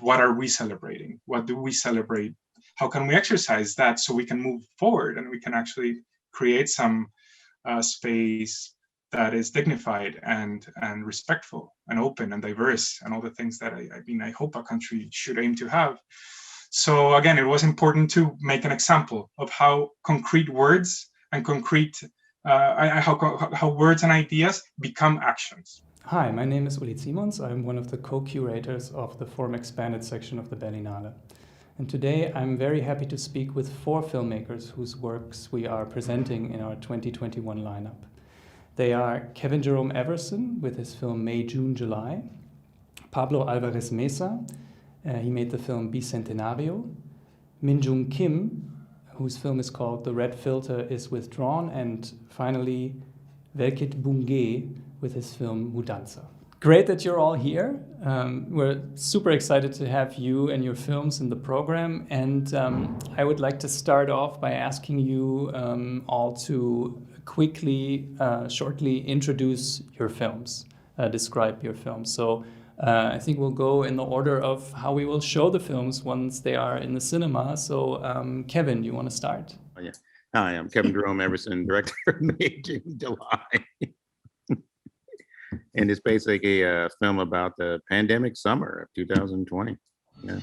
what are we celebrating? What do we celebrate? How can we exercise that so we can move forward and we can actually create some space that is dignified and respectful and open and diverse and all the things that I hope a country should aim to have. So again, it was important to make an example of how concrete words and how words and ideas become actions. Hi, my name is Uli Ziemons. I'm one of the co-curators of the Forum Expanded section of the Berlinale. And today I'm very happy to speak with 4 filmmakers whose works we are presenting in our 2021 lineup. They are Kevin Jerome Everson with his film May, June, July, Pablo Alvarez Mesa, he made the film Bicentenario, Minjung Kim, whose film is called The Red Filter is Withdrawn, and finally Welket Bungué with his film Mudanza. Great that you're all here. We're super excited to have you and your films in the program, and I would like to start off by asking you all to quickly, shortly introduce your films, describe your films. So I think we'll go in the order of how we will show the films once they are in the cinema. So Kevin, you want to start? Oh, yeah. Hi, I'm Kevin Jerome Everson, director of May, June, July. And it's basically a film about the pandemic summer of 2020. Yeah.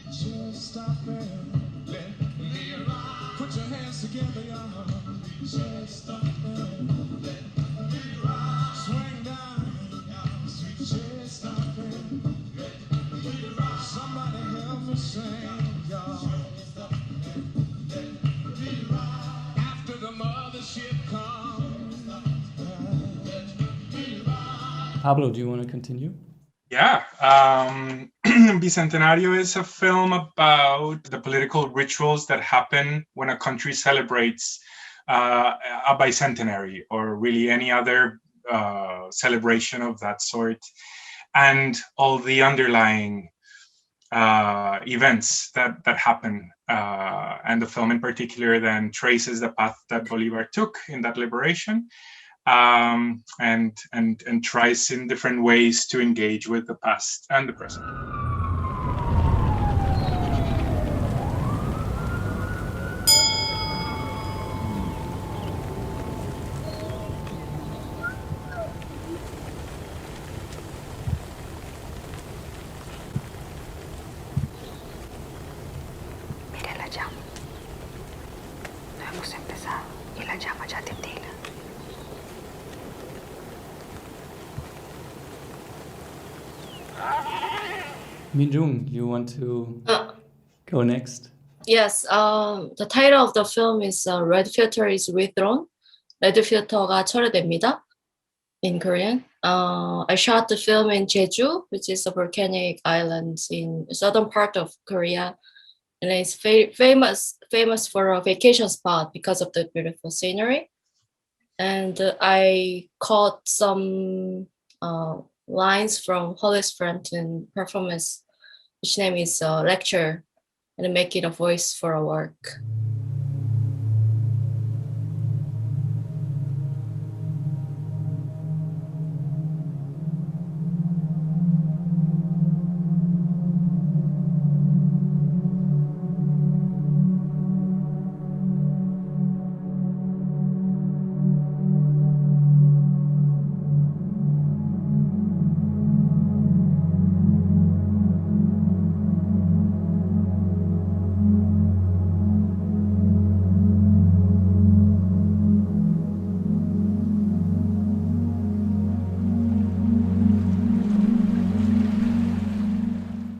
Pablo, do you want to continue? Yeah. Bicentenario is a film about the political rituals that happen when a country celebrates a bicentenary or really any other celebration of that sort, and all the underlying events that happen. And the film in particular then traces the path that Bolivar took in that liberation. And tries in different ways to engage with the past and the present. Mire la llama. No hemos empezado y la llama ya titila. Minjung, you want to go next? Yes, the title of the film is Red Filter is Withdrawn. Red Filter가 철회됩니다 in Korean. I shot the film in Jeju, which is a volcanic island in southern part of Korea. And it's famous for a vacation spot because of the beautiful scenery. And I caught some lines from Hollis Frampton performance, which name is Lecture, and make it a voice for a work.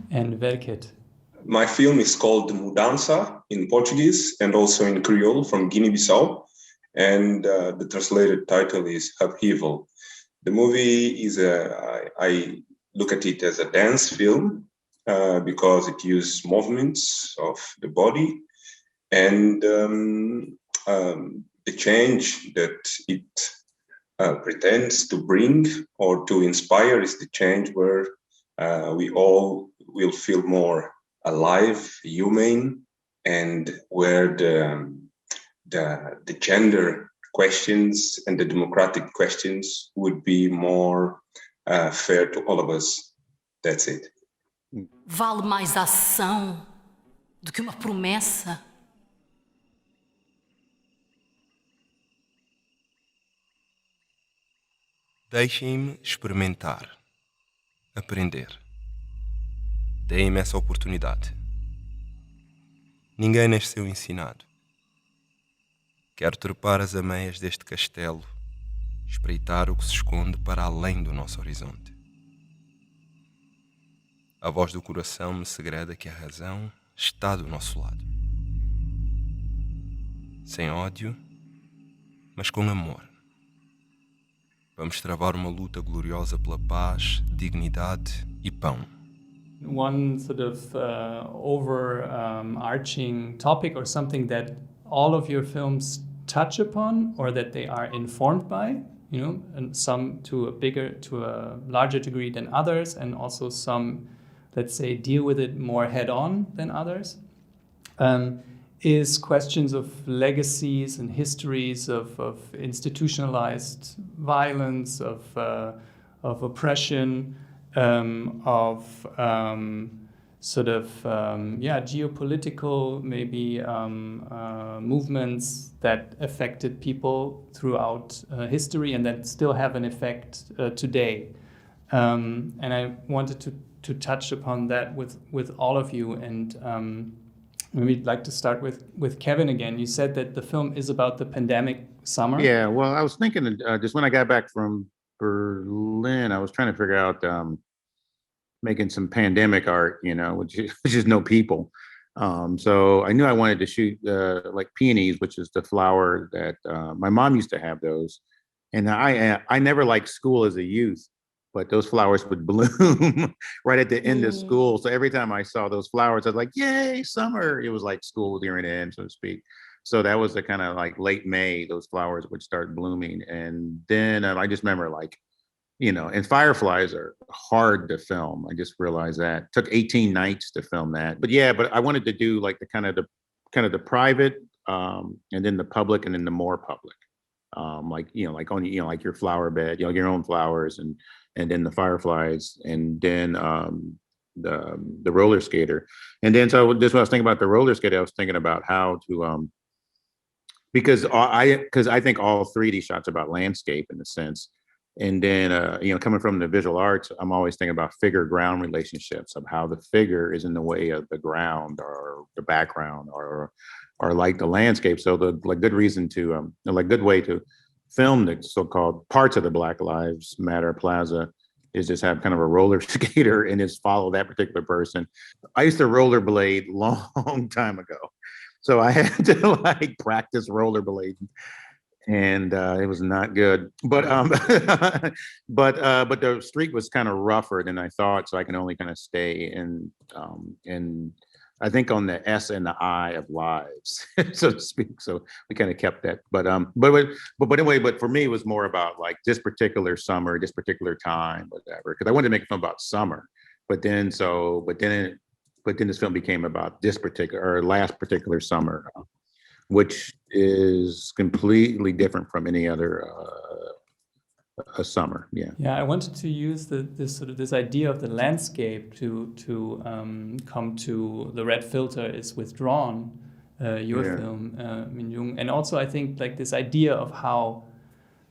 And Welket. My film is called Mudanza in Portuguese and also in Creole from Guinea-Bissau. And the translated title is Upheaval. The movie is I look at it as a dance film because it uses movements of the body, and the change that it pretends to bring or to inspire is the change where we all will feel more alive, humane, and where the gender questions and the democratic questions would be more fair to all of us. That's it. Vale mais a ação do que uma promessa. Deixem-me experimentar, aprender. Deem-me essa oportunidade. Ninguém nasceu ensinado. Quero trepar as ameias deste castelo, espreitar o que se esconde para além do nosso horizonte. A voz do coração me segreda que a razão está do nosso lado. Sem ódio, mas com amor. Vamos travar uma luta gloriosa pela paz, dignidade e pão. One sort of overarching topic or something that all of your films touch upon or that they are informed by, you know, and some to a larger degree than others, and also some, let's say, deal with it more head on than others, is questions of legacies and histories of institutionalized violence, of oppression, geopolitical maybe movements that affected people throughout history and that still have an effect today. And I wanted to touch upon that with all of you, and maybe I'd like to start with Kevin again. You said that the film is about the pandemic summer. Yeah, well, I was thinking just when I got back from Berlin, I was trying to figure out making some pandemic art, you know, which is no people. So I knew I wanted to shoot like peonies, which is the flower that my mom used to have those. And I never liked school as a youth, but those flowers would bloom right at the end of school. So every time I saw those flowers, I was like, yay, summer. It was like school nearing the end, so to speak. So that was the kind of like late May, those flowers would start blooming. And then I just remember like, you know, and fireflies are hard to film. I just realized that. It took 18 nights to film that. But yeah, but I wanted to do like the kind of the private and then the public and then the more public. Like, you know, like on, you know, like your flower bed, you know, your own flowers and then the fireflies and then the roller skater. And then so just when I was thinking about the roller skater, I was thinking about how to because I think all 3D shots are about landscape in a sense. And then, you know, coming from the visual arts, I'm always thinking about figure-ground relationships of how the figure is in the way of the ground or the background or like the landscape. So the like good reason to like good way to film the so-called parts of the Black Lives Matter Plaza is just have kind of a roller skater and just follow that particular person. I used to rollerblade long time ago, so I had to like practice rollerblading. And it was not good, but but the street was kind of rougher than I thought, so I can only kind of stay in I think on the S and the I of lives, so to speak. So we kind of kept that, but anyway, but for me it was more about like this particular summer, this particular time, whatever, because I wanted to make a film about summer, but then this film became about this particular or last particular summer. Which is completely different from any other a summer. Yeah. I wanted to use this idea of the landscape to come to The Red Filter is Withdrawn, your film, Minjung, and also I think like this idea of how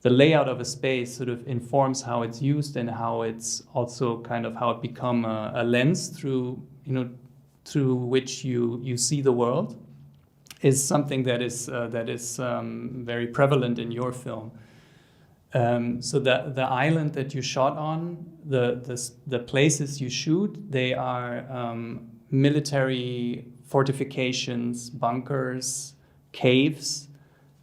the layout of a space sort of informs how it's used and how it's also kind of how it become a lens through which you see the world. Is something that is very prevalent in your film. So the island that you shot on, the places you shoot, they are military fortifications, bunkers, caves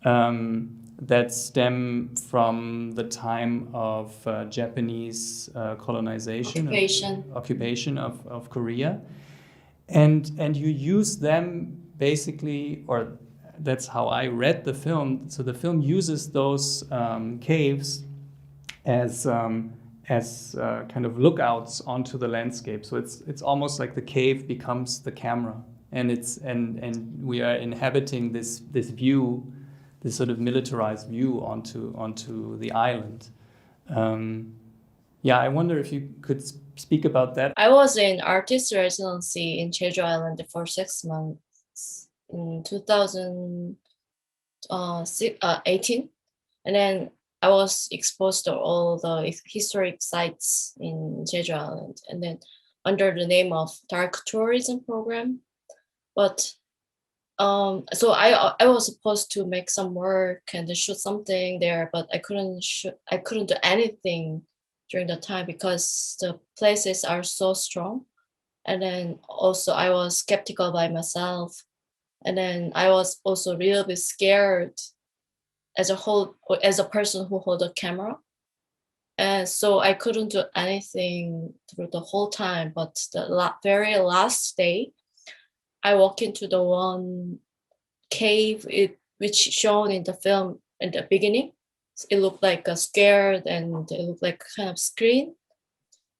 that stem from the time of Japanese occupation of Korea, and you use them. Basically, or that's how I read the film. So the film uses those caves as kind of lookouts onto the landscape. So it's almost like the cave becomes the camera, and we are inhabiting this view, this sort of militarized view onto the island. I wonder if you could speak about that? I was in artist residency in Jeju Island for 6 months in 2018, and then I was exposed to all the historic sites in Jeju Island, and then under the name of Dark Tourism Program. But so I was supposed to make some work and shoot something there, but I couldn't do anything during the time because the places are so strong. And then also I was skeptical by myself. And then I was also really bit scared as a person who hold a camera. And so I couldn't do anything through the whole time. But the very last day, I walked into the one cave which shown in the film in the beginning. It looked like a scared and it looked like kind of screen.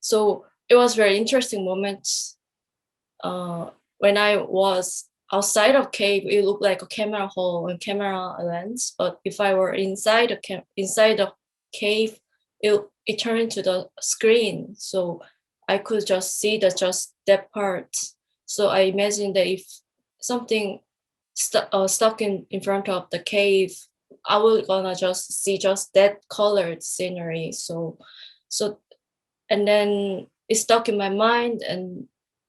So it was very interesting moment. When I was outside of cave, it looked like a camera hole and camera lens. But if I were inside the cave, it turned into the screen. So I could just see just that part. So I imagine that if something stuck in front of the cave, I will gonna just see just that colored scenery. So and then it stuck in my mind. And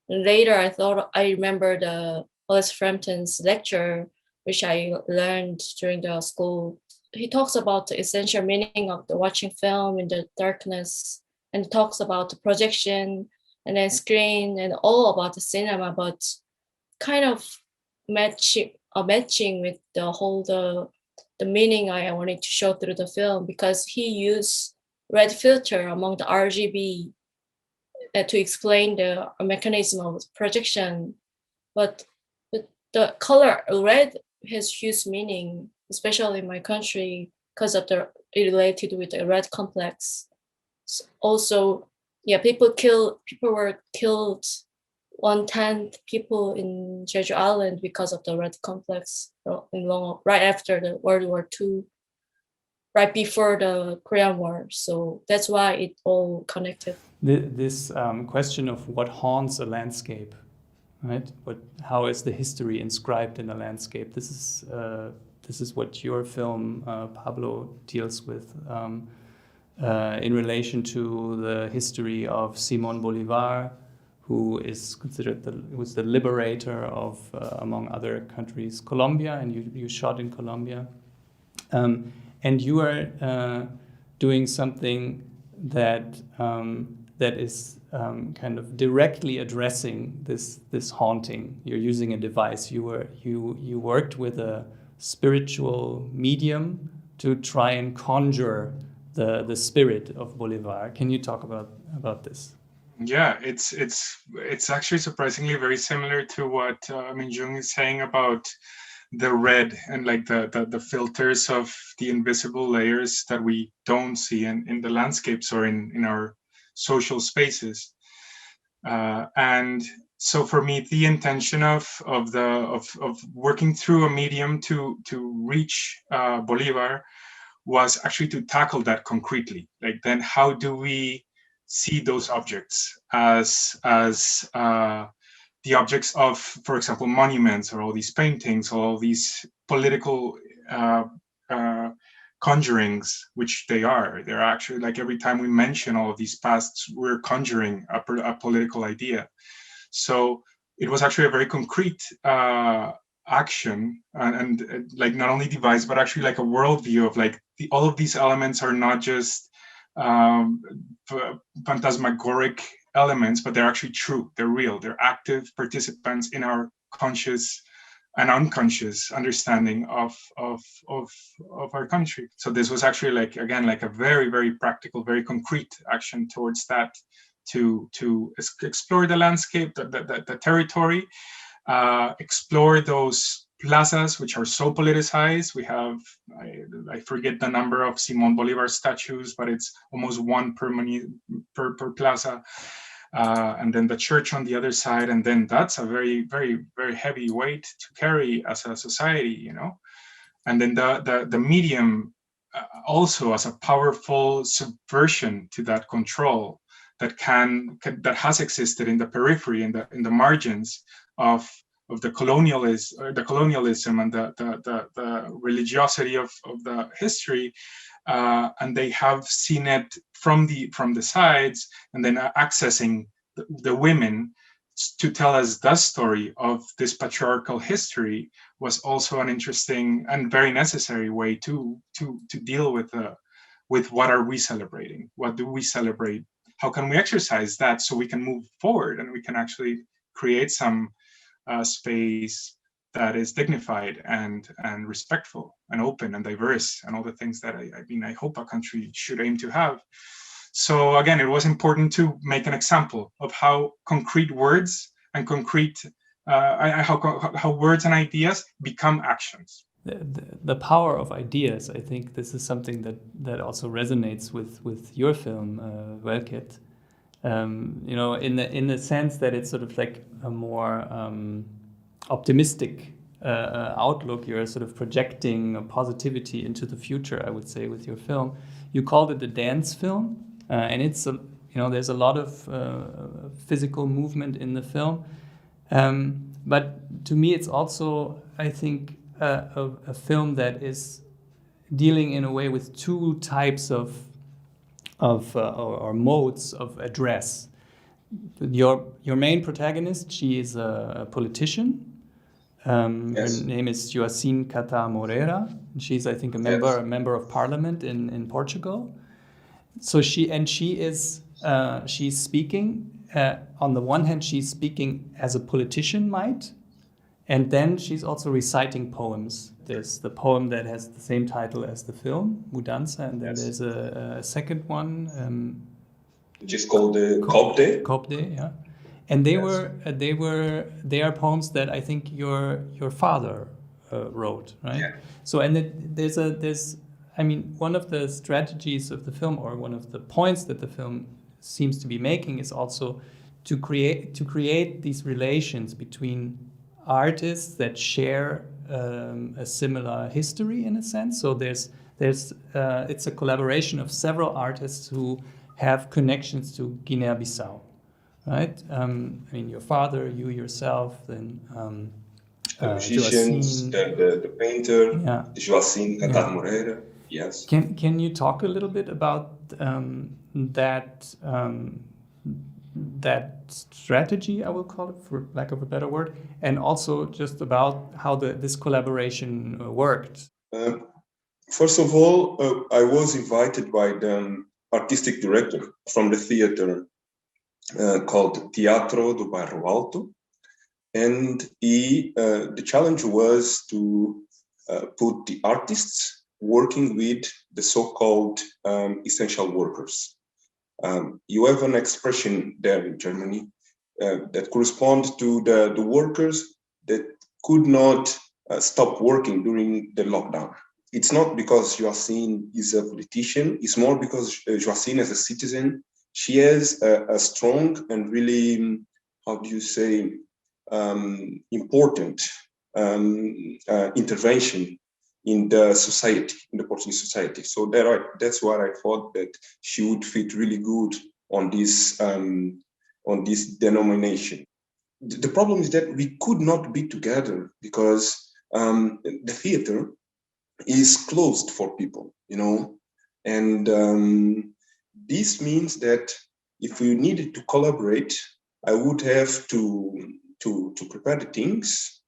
later I remember the Wallace Frampton's lecture, which I learned during the school. He talks about the essential meaning of the watching film in the darkness, and talks about the projection and then screen and all about the cinema, but kind of matching with the whole the meaning I wanted to show through the film, because he used red filter among the RGB to explain the mechanism of projection. But the color red has huge meaning, especially in my country, because of it related with the red complex. Also, yeah, people were killed, 1/10 people in Jeju Island because of the red complex right after the World War II, right before the Korean War. So that's why it all connected. This question of what haunts a landscape, right? How is the history inscribed in a landscape? This is what your film, Pablo, deals with in relation to the history of Simon Bolivar, who is considered was the liberator of, among other countries, Colombia, and you shot in Colombia. And you are doing something that is kind of directly addressing this haunting. You're using a device. You worked with a spiritual medium to try and conjure the spirit of Bolivar. Can you talk about this? Yeah, it's actually surprisingly very similar to what Minjung is saying about the red and like the filters of the invisible layers that we don't see in the landscapes or in our social spaces. And so for me, the intention of working through a medium to reach Bolivar was actually to tackle that concretely. Like, then how do we see those objects as the objects of, for example, monuments, or all these paintings, or all these political conjurings, which they are. They're actually, like, every time we mention all of these pasts, we're conjuring a political idea. So it was actually a very concrete action, and like not only device, but actually like a worldview of like all of these elements are not just phantasmagoric elements, but they're actually true. They're real. They're active participants in our conscious and unconscious understanding of our country. So this was actually, like, again, like a very, very practical, very concrete action towards that, to explore the landscape, the territory, explore those plazas which are so politicized. We have, I forget the number of Simon Bolivar statues, but it's almost one per plaza. And then the church on the other side, and then that's a very, very, very heavy weight to carry as a society, you know. And then the medium also as a powerful subversion to that control that has existed in the periphery, in the margins of the colonialism and the religiosity of the history, and they have seen it from the sides, and then accessing the women to tell us the story of this patriarchal history was also an interesting and very necessary way to deal with what are we celebrating, what do we celebrate, how can we exercise that so we can move forward and we can actually create some space that is dignified and respectful and open and diverse and all the things that I hope a country should aim to have. So again, it was important to make an example of how concrete words and how words and ideas become actions. The power of ideas, I think this is something that also resonates with your film, Welket. In the sense that it's sort of like a more optimistic outlook. You're sort of projecting a positivity into the future, I would say, with your film. You called it a dance film, and it's there's a lot of physical movement in the film. But to me, it's also, I think, a film that is dealing in a way with two types of modes of address. Your main protagonist, she is a politician. Yes. Her name is Joacine Cata Moreira. She's, I think, a member of parliament in Portugal. So she's speaking. On the one hand, she's speaking as a politician might, and then she's also reciting poems. There's the poem that has the same title as the film, Mudança, and then there's a second one, which is called the Copde. Copde, yeah. And they are poems that I think your father wrote, right? Yeah. So there's one of the strategies of the film, or one of the points that the film seems to be making, is also to create these relations between artists that share a similar history in a sense. So it's a collaboration of several artists who have connections to Guinea-Bissau, right? Your father, you yourself, then the musicians, the painter, yeah. Joacine Cata Moreira. Yes. Can you talk a little bit about that strategy, I will call it, for lack of a better word, and also just about how this collaboration worked? First of all, I was invited by the artistic director from the theater called Teatro do Bairro Alto, and the challenge was to put the artists working with the so-called essential workers. You have an expression there in Germany that corresponds to the workers that could not stop working during the lockdown. It's not because Joacine is a politician, it's more because Joacine, as a citizen, she has a strong and really, important intervention in the society, in the Portuguese society. So that's why I thought that she would fit really good on this denomination. The problem is that we could not be together because the theater is closed for people, and this means that if we needed to collaborate, I would have to prepare the things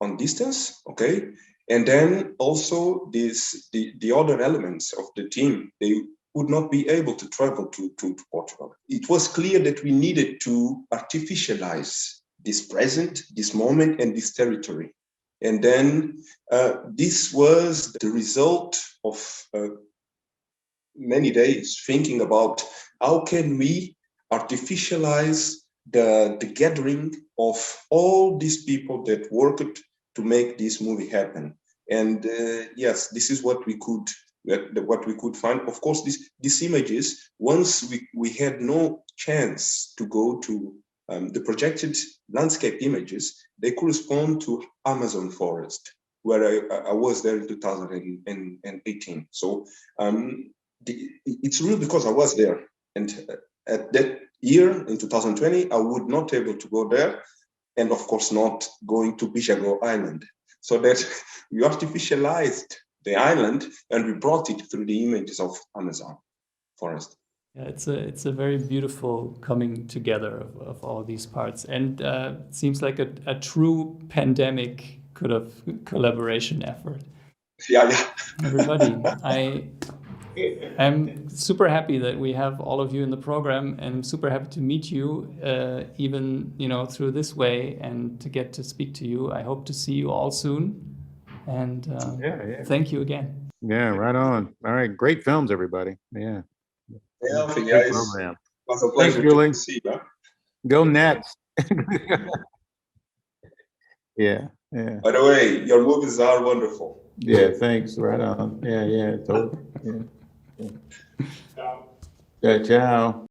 on distance, okay? And then also the other elements of the team, they would not be able to travel to Portugal. It was clear that we needed to artificialize this present, this moment, and this territory. And then this was the result of many days thinking about how can we artificialize the gathering of all these people that worked to make this movie happen. And yes, this is what we could find. Of course, these images, once we had no chance to go to the projected landscape images, they correspond to Amazon forest, where I was there in 2018. So it's real because I was there. And at that year in 2020, I would not able to go there, and of course not going to Jeju Island. So that we artificialized the island and we brought it through the images of Amazon forest. Yeah, it's a very beautiful coming together of all these parts, and it seems like a true pandemic kind of collaboration effort. Yeah. Everybody, I'm super happy that we have all of you in the program, and I'm super happy to meet you, even through this way, and to get to speak to you. I hope to see you all soon, and thank you again. Yeah, right on. All right, great films, everybody. Yeah. Healthy, Great guys. program. It was a pleasure Julie. to see you. Go Nets. Yeah. By the way, your movies are wonderful. Yeah, thanks. Right on. Yeah, totally. Yeah. Ciao.